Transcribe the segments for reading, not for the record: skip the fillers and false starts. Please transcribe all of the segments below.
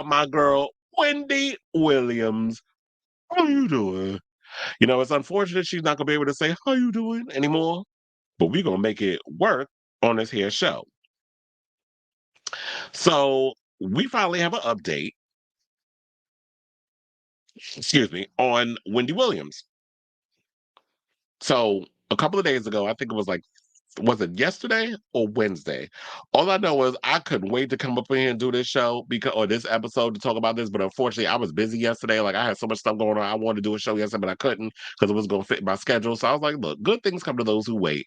my girl, Wendy Williams. How you doing? It's unfortunate she's not gonna be able to say how you doing anymore, but we're gonna make it work on this here show. So we finally have an update, excuse me, on Wendy Williams. So a couple of days ago, I think it was like, was it yesterday or Wednesday? All I know is I couldn't wait to come up in here and do this show because or this episode to talk about this, but unfortunately I was busy yesterday. Like I had so much stuff going on. I wanted to do a show yesterday, but I couldn't because it was gonna fit my schedule. So I was like, look, good things come to those who wait.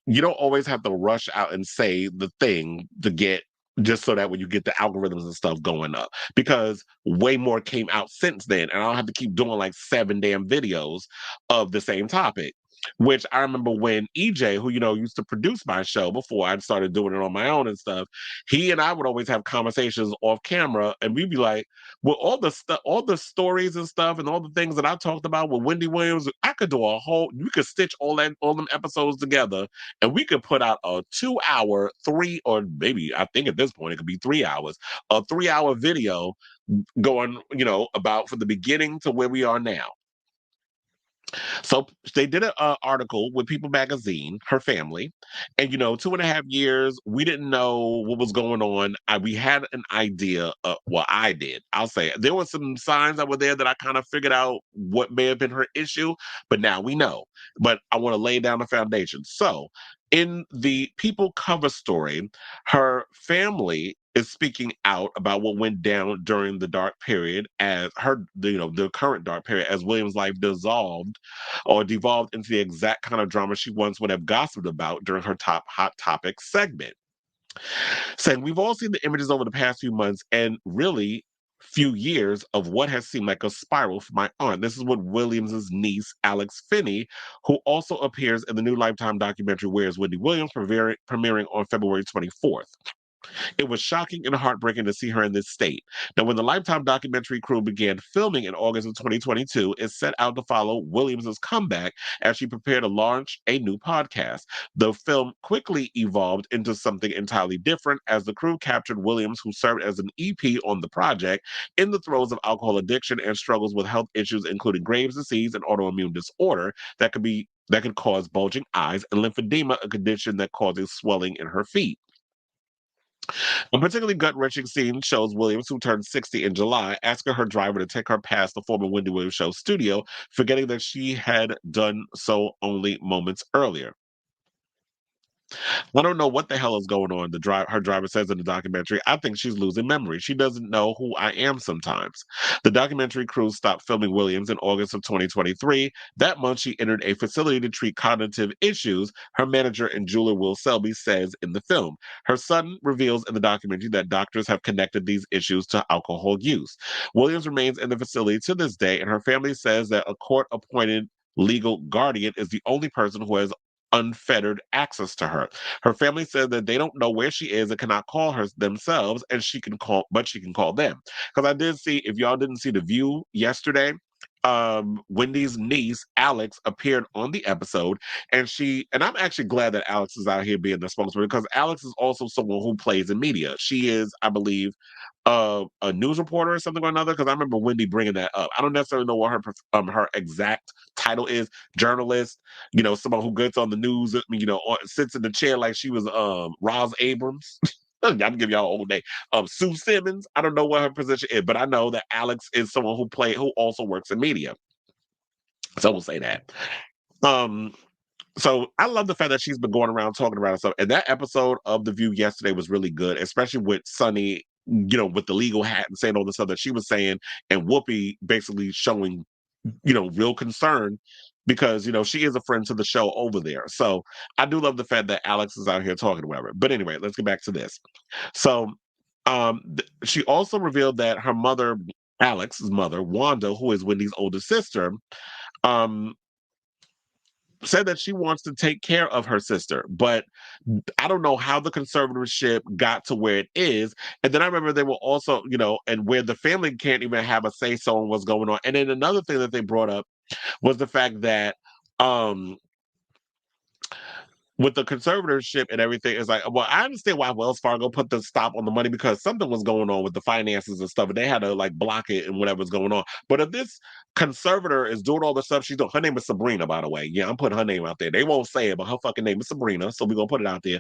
You don't always have to rush out and say the thing to get just so that when you get the algorithms and stuff going up because way more came out since then and I don't have to keep doing like 7 damn videos of the same topic, which I remember when EJ, who used to produce my show before I started doing it on my own and stuff, he and I would always have conversations off camera and we'd be like, well, all the stuff, all the stories and stuff and all the things that I talked about with Wendy Williams, I could do a whole, we could stitch all them episodes together and we could put out a 2 hour, three, or maybe I think at this point it could be 3 hours, a 3 hour video going, about from the beginning to where we are now. So they did an article with People Magazine, her family, and 2.5 years, we didn't know what was going on. We had an idea. Well, I did. I'll say there were some signs that were there that I kind of figured out what may have been her issue, but now we know. But I want to lay down the foundation. So in the People cover story, her family is speaking out about what went down during the dark period as the current dark period as Williams' life dissolved or devolved into the exact kind of drama she once would have gossiped about during her top hot topics segment. Saying we've all seen the images over the past few months and really few years of what has seemed like a spiral for my aunt. This is what Williams's niece, Alex Finney, who also appears in the new Lifetime documentary Where's Wendy Williams, premiering on February 24th. It was shocking and heartbreaking to see her in this state. Now, when the Lifetime documentary crew began filming in August of 2022, it set out to follow Williams' comeback as she prepared to launch a new podcast. The film quickly evolved into something entirely different as the crew captured Williams, who served as an EP on the project, in the throes of alcohol addiction and struggles with health issues, including Graves' disease and autoimmune disorder that could cause bulging eyes and lymphedema, a condition that causes swelling in her feet. A particularly gut-wrenching scene shows Williams, who turned 60 in July, asking her driver to take her past the former Wendy Williams show studio, forgetting that she had done so only moments earlier. I don't know what the hell is going on. Her driver says in the documentary, I think she's losing memory. She doesn't know who I am sometimes. The documentary crew stopped filming Williams in August of 2023. That month, she entered a facility to treat cognitive issues, her manager and jeweler Will Selby says in the film. Her son reveals in the documentary that doctors have connected these issues to alcohol use. Williams remains in the facility to this day, and her family says that a court-appointed legal guardian is the only person who has unfettered access to her. Her family said that they don't know where she is and cannot call her themselves, and she can call them. Because I did see, if y'all didn't see the View yesterday, Wendy's niece Alex appeared on the episode, and I'm actually glad that Alex is out here being the spokesman because Alex is also someone who plays in media. She is, I believe, a news reporter or something or another. Because I remember Wendy bringing that up. I don't necessarily know what her exact title is. Journalist, someone who gets on the news. Sits in the chair like she was Roz Abrams. I'm gonna give y'all old name. Sue Simmons. I don't know what her position is, but I know that Alex is someone who also works in media. So we'll say that. Um, so I love the fact that she's been going around talking about herself. And that episode of The View yesterday was really good, especially with Sunny, with the legal hat and saying all the stuff that she was saying, and Whoopi basically showing, real concern because, she is a friend to the show over there. So I do love the fact that Alex is out here talking to her. But anyway, let's get back to this. So she also revealed that her mother, Alex's mother, Wanda, who is Wendy's older sister, um, said that she wants to take care of her sister, but I don't know how the conservatorship got to where it is. And then I remember they were also, and where the family can't even have a say so on what's going on. And then another thing that they brought up was the fact that um with the conservatorship and everything, it's like, well, I understand why Wells Fargo put the stop on the money because something was going on with the finances and stuff, and they had to like block it and whatever's going on. But if this conservator is doing all the stuff she's doing, her name is Sabrina, by the way. Yeah, I'm putting her name out there. They won't say it, but her fucking name is Sabrina, so we're gonna put it out there.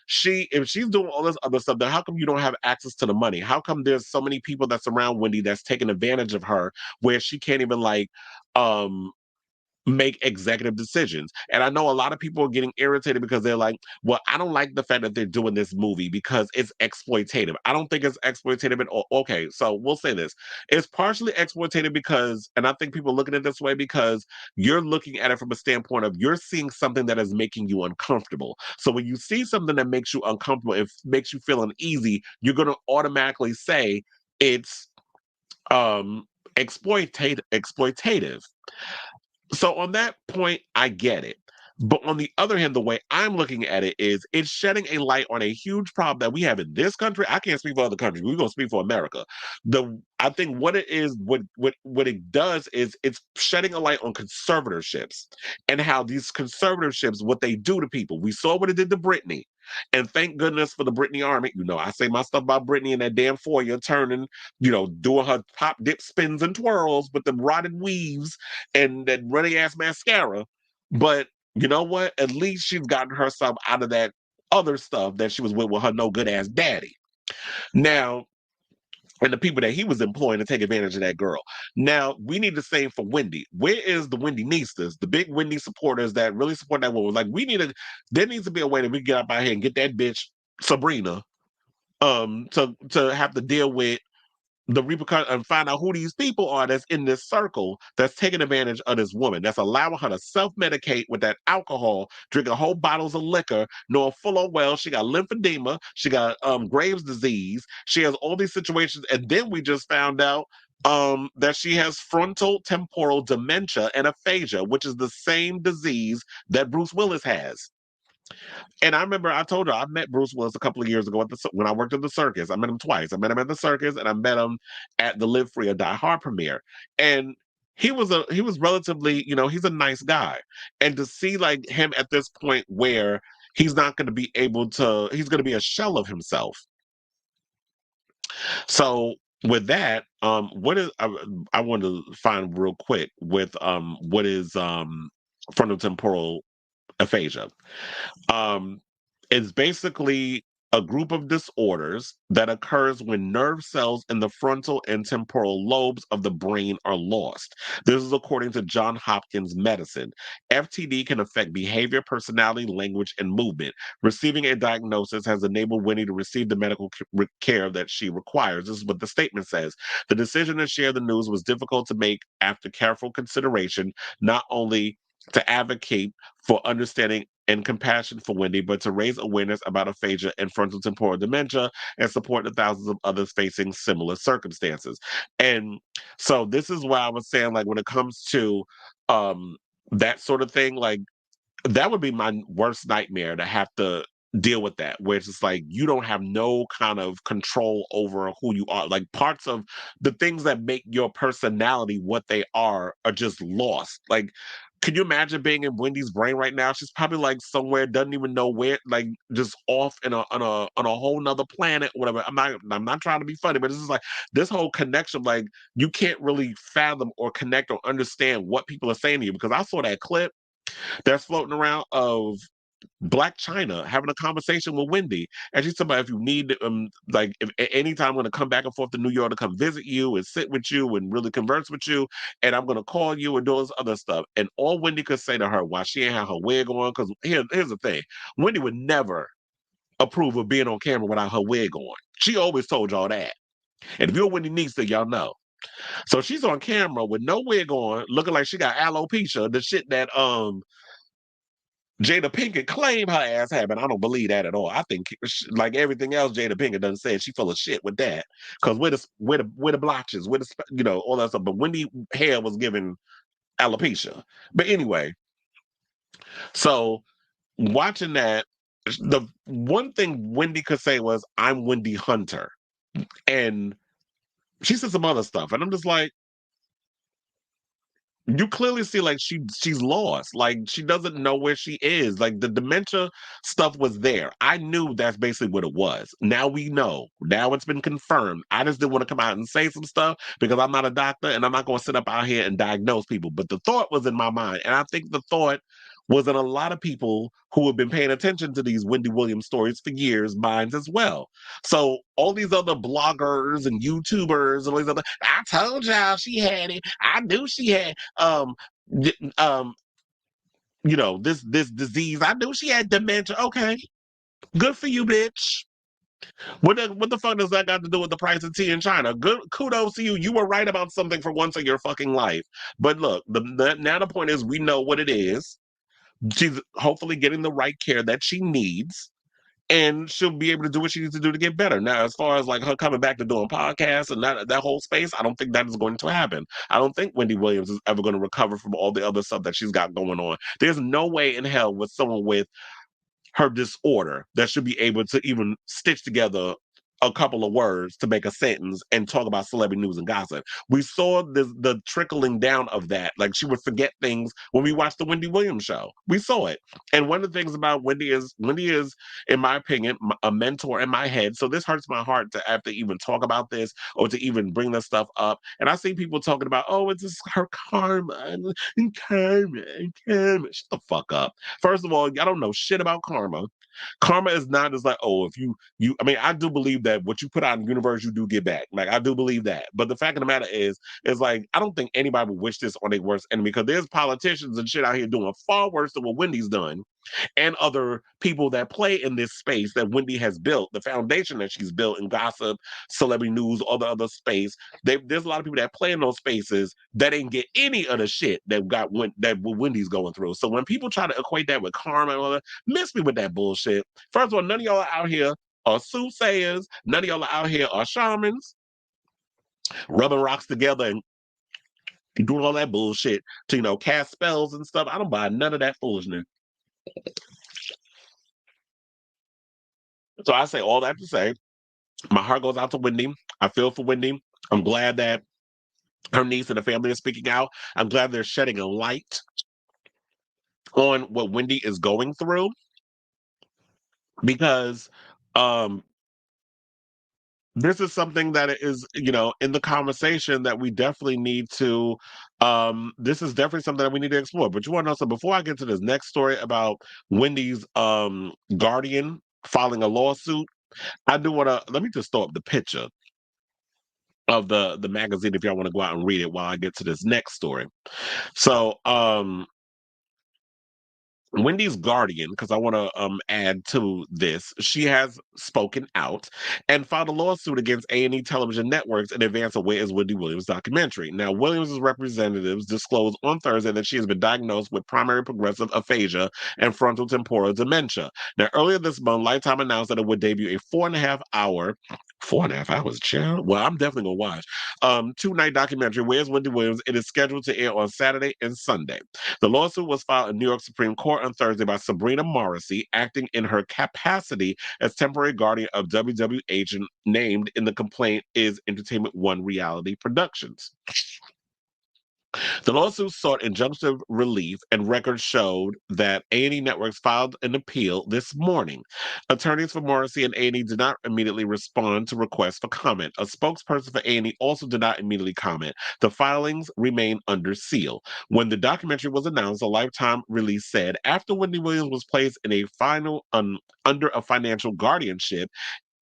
She if she's doing all this other stuff, then how come you don't have access to the money? How come there's so many people that's around Wendy that's taking advantage of her where she can't even like um make executive decisions. And I know a lot of people are getting irritated because they're like, well, I don't like the fact that they're doing this movie because it's exploitative. I don't think it's exploitative at all. Okay, so we'll say this. It's partially exploitative because, and I think people look at it this way because you're looking at it from a standpoint of you're seeing something that is making you uncomfortable. So when you see something that makes you uncomfortable, it makes you feel uneasy, you're going to automatically say it's um exploitative. So on that point, I get it. But on the other hand, the way I'm looking at it is it's shedding a light on a huge problem that we have in this country. I can't speak for other countries. We're gonna speak for America. I think what it is, what it does is it's shedding a light on conservatorships and how these conservatorships, what they do to people. We saw what it did to Brittany. And thank goodness for the Brittany Army. You know, I say my stuff about Brittany and that damn foyer turning, doing her pop dip spins and twirls with the rotted weaves and that runny ass mascara. But you know what? At least she's gotten herself out of that other stuff that she was with her no good ass daddy. Now, and the people that he was employing to take advantage of that girl. Now, we need the same for Wendy. Where is the Wendy Nistas, the big Wendy supporters that really support that woman? Like, there needs to be a way that we get up out here and get that bitch Sabrina to have to deal with the repercussion and find out who these people are that's in this circle that's taking advantage of this woman, that's allowing her to self-medicate with that alcohol, drinking whole bottles of liquor, knowing full well she got lymphedema, she got Graves' disease, she has all these situations, and then we just found out that she has frontal temporal dementia and aphasia, which is the same disease that Bruce Willis has. And I remember I told her I met Bruce Willis a couple of years ago when I worked at the circus. I met him twice. I met him at the circus and I met him at the Live Free or Die Hard premiere. And he was relatively, he's a nice guy. And to see like him at this point where he's not going to be able to, he's going to be a shell of himself. So with that, what is I want to find real quick with what is frontotemporal aphasia. Um, it's basically a group of disorders that occurs when nerve cells in the frontal and temporal lobes of the brain are lost. This is according to Johns Hopkins Medicine. FTD can affect behavior, personality, language, and movement. Receiving a diagnosis has enabled Winnie to receive the medical care that she requires. This is what the statement says. The decision to share the news was difficult to make after careful consideration, not only to advocate for understanding and compassion for Wendy, but to raise awareness about aphasia and frontotemporal dementia and support the thousands of others facing similar circumstances. And so this is why I was saying, like, when it comes to that sort of thing, like that would be my worst nightmare to have to deal with that, where it's just like you don't have no kind of control over who you are. Like parts of the things that make your personality what they are just lost. Like, can you imagine being in Wendy's brain right now? She's probably like somewhere, doesn't even know where, like just off in a whole nother planet, whatever. I'm not trying to be funny, but this is like this whole connection, like you can't really fathom or connect or understand what people are saying to you. Because I saw that clip that's floating around of Black China having a conversation with Wendy. And she's talking about if you need, like, if at any time I'm going to come back and forth to New York to come visit you and sit with you and really converse with you, and I'm going to call you and do all this other stuff. And all Wendy could say to her while she ain't have her wig on, because here's the thing Wendy would never approve of being on camera without her wig on. She always told y'all that. And if you're Wendy Neeson, y'all know. So she's on camera with no wig on, looking like she got alopecia, the shit that Jada Pinkett claimed her ass had, but I don't believe that at all. I think, like everything else Jada Pinkett done said, she full of shit with that. Because where the blotches, all that stuff. But Wendy hair was given alopecia. But anyway, so watching that, the one thing Wendy could say was, "I'm Wendy Hunter," and she said some other stuff, and I'm just like, you clearly see like she's lost. Like she doesn't know where she is. Like the dementia stuff was there. I knew that's basically what it was. Now we know. Now it's been confirmed. I just didn't want to come out and say some stuff because I'm not a doctor and I'm not going to sit up out here and diagnose people. But the thought was in my mind, and I think the thought was in a lot of people who have been paying attention to these Wendy Williams stories for years, minds as well. So all these other bloggers and YouTubers and all these other, I told y'all she had it. I knew she had d- um this disease. I knew she had dementia. Okay, good for you, bitch. What the fuck does that got to do with the price of tea in China? Good kudos to you. You were right about something for once in your fucking life. But look, now the point is we know what it is. She's hopefully getting the right care that she needs. And she'll be able to do what she needs to do to get better. Now, as far as like her coming back to doing podcasts and that whole space, I don't think that is going to happen. I don't think Wendy Williams is ever going to recover from all the other stuff that she's got going on. There's no way in hell with someone with her disorder that should be able to even stitch together a couple of words to make a sentence and talk about celebrity news and gossip. We saw the trickling down of that. Like she would forget things when we watched the Wendy Williams show. We saw it. And one of the things about Wendy is, in my opinion, a mentor in my head. So this hurts my heart to have to even talk about this or to even bring this stuff up. And I see people talking about, oh, it's just her karma and karma and karma. Shut the fuck up. First of all, I don't know shit about karma. Karma is not just like, oh, if you I mean, I do believe that what you put out in the universe, you do get back. Like I do believe that. But the fact of the matter is like I don't think anybody would wish this on their worst enemy because there's politicians and shit out here doing far worse than what Wendy's done and other people that play in this space that Wendy has built, the foundation that she's built in gossip, celebrity news, all the other space. There's a lot of people that play in those spaces that didn't get any of the shit that Wendy's going through. So when people try to equate that with karma and all that, miss me with that bullshit. First of all, none of y'all are out here are soothsayers. None of y'all are out here are shamans, rubbing rocks together and doing all that bullshit to, cast spells and stuff. I don't buy none of that foolishness. So I say all that to say, my heart goes out to Wendy. I feel for Wendy. I'm glad that her niece and the family are speaking out. I'm glad they're shedding a light on what Wendy is going through because um this is something that is, in the conversation that we definitely need to this is definitely something that we need to explore. But you want to know, so before I get to this next story about Wendy's guardian filing a lawsuit, I do want to let me just throw up the picture of the magazine if y'all want to go out and read it while I get to this next story. So Wendy's guardian, because I want to add to this, she has spoken out and filed a lawsuit against A&E television networks in advance of Where Is Wendy Williams documentary. Now, Williams' representatives disclosed on Thursday that she has been diagnosed with primary progressive aphasia and frontal temporal dementia. Now, earlier this month, Lifetime announced that it would debut a 4.5 hours, child. Well, I'm definitely gonna watch. 2-night documentary, Where's Wendy Williams? It is scheduled to air on Saturday and Sunday. The lawsuit was filed in New York Supreme Court on Thursday by Sabrina Morrissey, acting in her capacity as temporary guardian of WWH, and named in the complaint is Entertainment One Reality Productions. The lawsuit sought injunctive relief, and records showed that A&E Networks filed an appeal this morning. Attorneys for Morrissey and A&E did not immediately respond to requests for comment. A spokesperson for A&E also did not immediately comment. The filings remain under seal. When the documentary was announced, a Lifetime release said, after Wendy Williams was placed in a under a financial guardianship,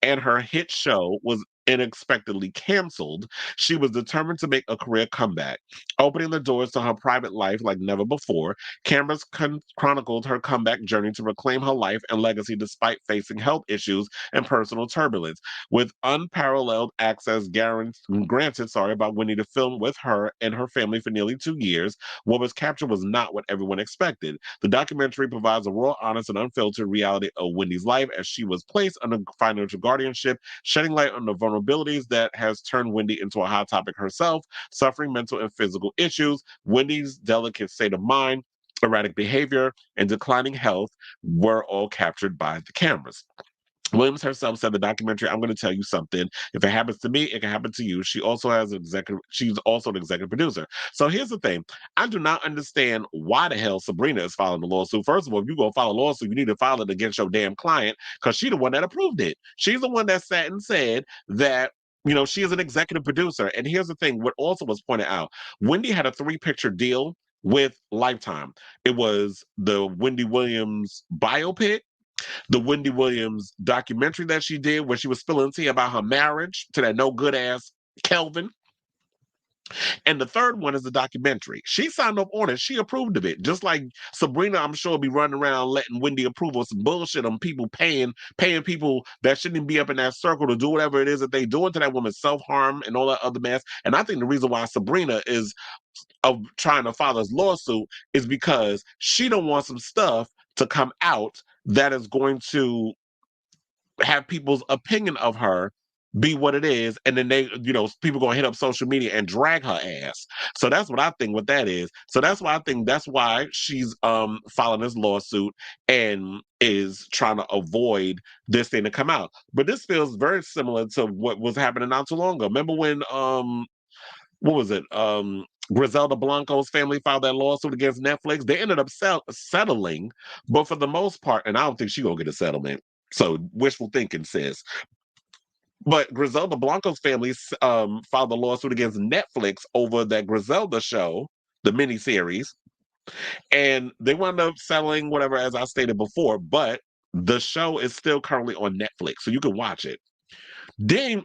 and her hit show was unexpectedly canceled, she was determined to make a career comeback, opening the doors to her private life like never before. Cameras chronicled her comeback journey to reclaim her life and legacy despite facing health issues and personal turbulence. With unparalleled access granted, by Winnie to film with her and her family for nearly 2 years, what was captured was not what everyone expected. The documentary provides a raw, honest, and unfiltered reality of Wendy's life as she was placed under financial guardianship, shedding light on the vulnerabilities that has turned Wendy into a hot topic herself, suffering mental and physical issues. Wendy's delicate state of mind, erratic behavior, and declining health were all captured by the cameras. Williams herself said the documentary, I'm going to tell you something. If it happens to me, it can happen to you. She's also an executive producer. So here's the thing. I do not understand why the hell Sabrina is filing the lawsuit. First of all, if you're going to file a lawsuit, you need to file it against your damn client because she's the one that approved it. She's the one that sat and said that, she is an executive producer. And here's the thing, what also was pointed out, Wendy had a 3-picture deal with Lifetime. It was the Wendy Williams biopic, the Wendy Williams documentary that she did where she was spilling tea about her marriage to that no good ass Kelvin. And the third one is the documentary. She signed up on it. She approved of it. Just like Sabrina, I'm sure, be running around letting Wendy approve of some bullshit on people paying people that shouldn't be up in that circle to do whatever it is that they doing to that woman's self-harm and all that other mess. And I think the reason why Sabrina is of trying to file this lawsuit is because she don't want some stuff to come out that is going to have people's opinion of her be what it is, and then people gonna hit up social media and drag her ass. So that's what I think what that is. So that's why I think that's why she's filing this lawsuit and is trying to avoid this thing to come out. But this feels very similar to what was happening not too long ago. Remember when what was it? Griselda Blanco's family filed that lawsuit against Netflix. They ended up settling, but for the most part, and I don't think she's gonna get a settlement. So wishful thinking, sis. But Griselda Blanco's family filed a lawsuit against Netflix over that Griselda show, the miniseries, and they wound up settling whatever, as I stated before. But the show is still currently on Netflix, so you can watch it. Then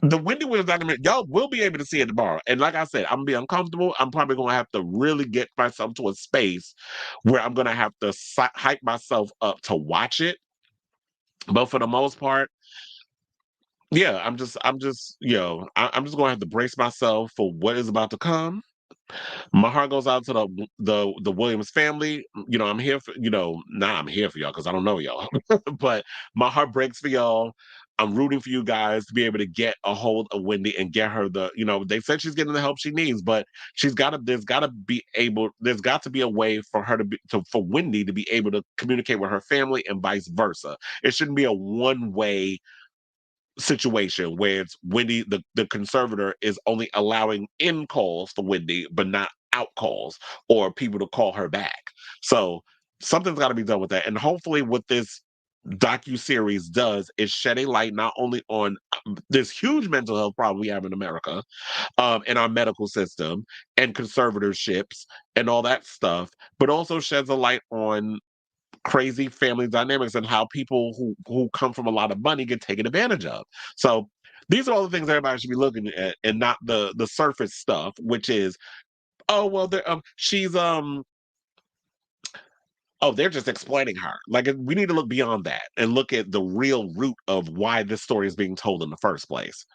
the Wendy Williams documentary, y'all will be able to see it tomorrow. And like I said, I'm gonna be uncomfortable. I'm probably gonna have to really get myself to a space where I'm gonna have to hype myself up to watch it. But for the most part, yeah, I'm just gonna have to brace myself for what is about to come. My heart goes out to the Williams family. I'm here for I'm here for y'all because I don't know y'all, but my heart breaks for y'all. I'm rooting for you guys to be able to get a hold of Wendy and get her they said she's getting the help she needs, but there's got to be a way for her for Wendy to be able to communicate with her family and vice versa. It shouldn't be a one-way situation where it's Wendy, the conservator, is only allowing in calls for Wendy, but not out calls or people to call her back. So something's got to be done with that. And hopefully, what this docu-series does is shed a light not only on this huge mental health problem we have in America, in our medical system and conservatorships and all that stuff, but also sheds a light on crazy family dynamics and how people who come from a lot of money get taken advantage of. So these are all the things everybody should be looking at, and not the surface stuff, which is, oh well, she's oh, they're just exploiting her. Like, we need to look beyond that and look at the real root of why this story is being told in the first place.